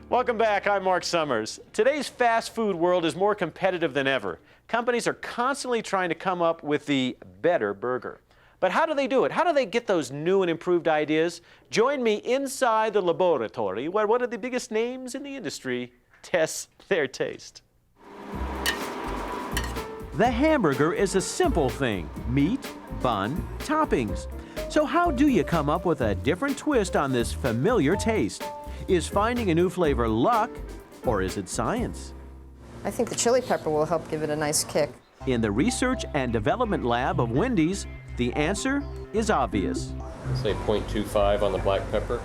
Welcome back. I'm Marc Summers. Today's fast food world is more competitive than ever. Companies are constantly trying to come up with the better burger. But how do they do it? How do they get those new and improved ideas? Join me inside the laboratory where one of the biggest names in the industry tests their taste. The hamburger is a simple thing: meat, bun, toppings. So how do you come up with a different twist on this familiar taste? Is finding a new flavor luck, or is it science? I think the chili pepper will help give it a nice kick. In the research and development lab of Wendy's, the answer is obvious. Say 0.25 on the black pepper.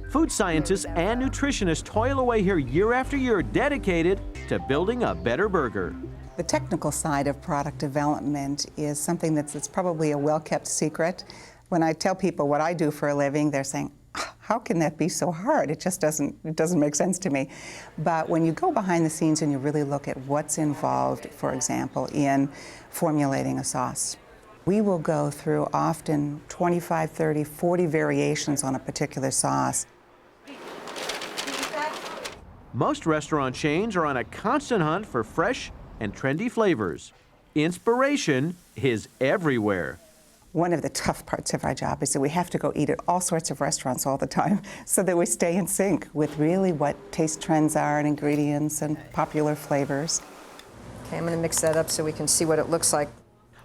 Food scientists and nutritionists toil away here year after year, dedicated to building a better burger. The technical side of product development is something that's probably a well-kept secret. When I tell people what I do for a living, they're saying, how can that be so hard? It just doesn't make sense to me. But when you go behind the scenes and you really look at what's involved, for example, in formulating a sauce, we will go through often 25, 30, 40 variations on a particular sauce. Most restaurant chains are on a constant hunt for fresh and trendy flavors. Inspiration is everywhere. One of the tough parts of our job is that we have to go eat at all sorts of restaurants all the time so that we stay in sync with really what taste trends are and ingredients and popular flavors. Okay, I'm going to mix that up so we can see what it looks like.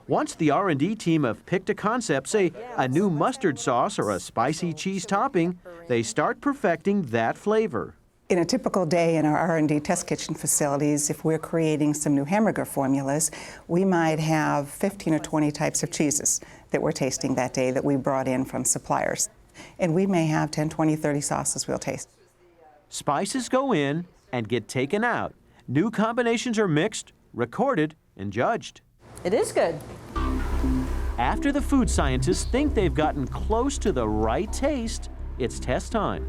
Once the R&D team have picked a concept, say a new mustard sauce or a spicy cheese topping, they start perfecting that flavor. In a typical day in our R&D test kitchen facilities, if we're creating some new hamburger formulas, we might have 15 or 20 types of cheeses that we're tasting that day that we brought in from suppliers. And we may have 10, 20, 30 sauces we'll taste. Spices go in and get taken out. New combinations are mixed, recorded, and judged. It is good. After the food scientists think they've gotten close to the right taste, it's test time.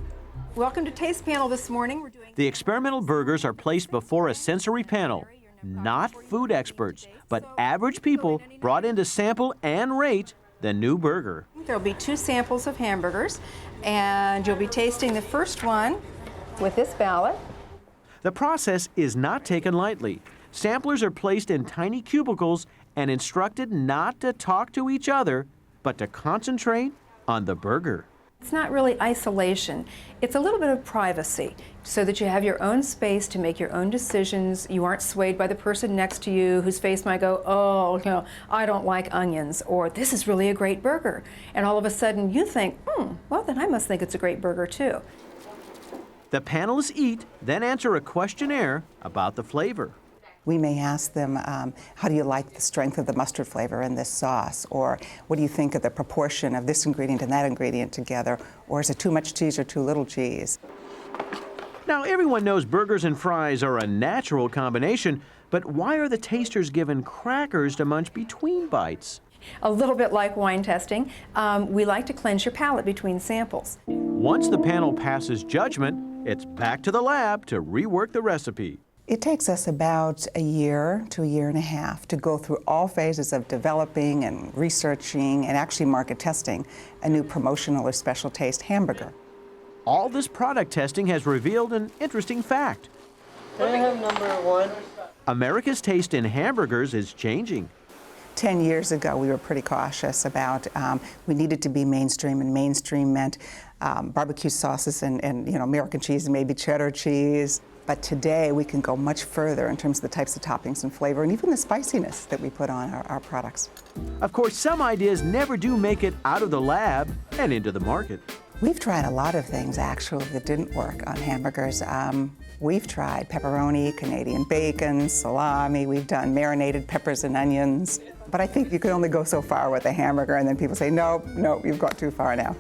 Welcome to Taste Panel this morning. We're doing The experimental burgers are placed before a sensory panel. Not food experts, but average people brought in to sample and rate the new burger. There'll be 2 samples of hamburgers, and you'll be tasting the first one with this ballot. The process is not taken lightly. Samplers are placed in tiny cubicles and instructed not to talk to each other, but to concentrate on the burger. It's not really isolation. It's a little bit of privacy so that you have your own space to make your own decisions. You aren't swayed by the person next to you whose face might go, oh, I don't like onions, or this is really a great burger. And all of a sudden you think, well, then I must think it's a great burger too. The panelists eat, then answer a questionnaire about the flavor. We may ask them, how do you like the strength of the mustard flavor in this sauce? Or what do you think of the proportion of this ingredient and that ingredient together? Or is it too much cheese or too little cheese? Now, everyone knows burgers and fries are a natural combination, but why are the tasters given crackers to munch between bites? A little bit like wine testing, we like to cleanse your palate between samples. Once the panel passes judgment, it's back to the lab to rework the recipe. It takes us about a year to a year and a half to go through all phases of developing and researching and actually market testing a new promotional or special taste hamburger. All this product testing has revealed an interesting fact. Can I have number 1? America's taste in hamburgers is changing. 10 years ago, we were pretty cautious about we needed to be mainstream, and mainstream meant barbecue sauces and American cheese and maybe cheddar cheese. But today, we can go much further in terms of the types of toppings and flavor and even the spiciness that we put on our products. Of course, some ideas never do make it out of the lab and into the market. We've tried a lot of things, actually, that didn't work on hamburgers. We've tried pepperoni, Canadian bacon, salami. We've done marinated peppers and onions. But I think you can only go so far with a hamburger, and then people say, no, you've gone too far now.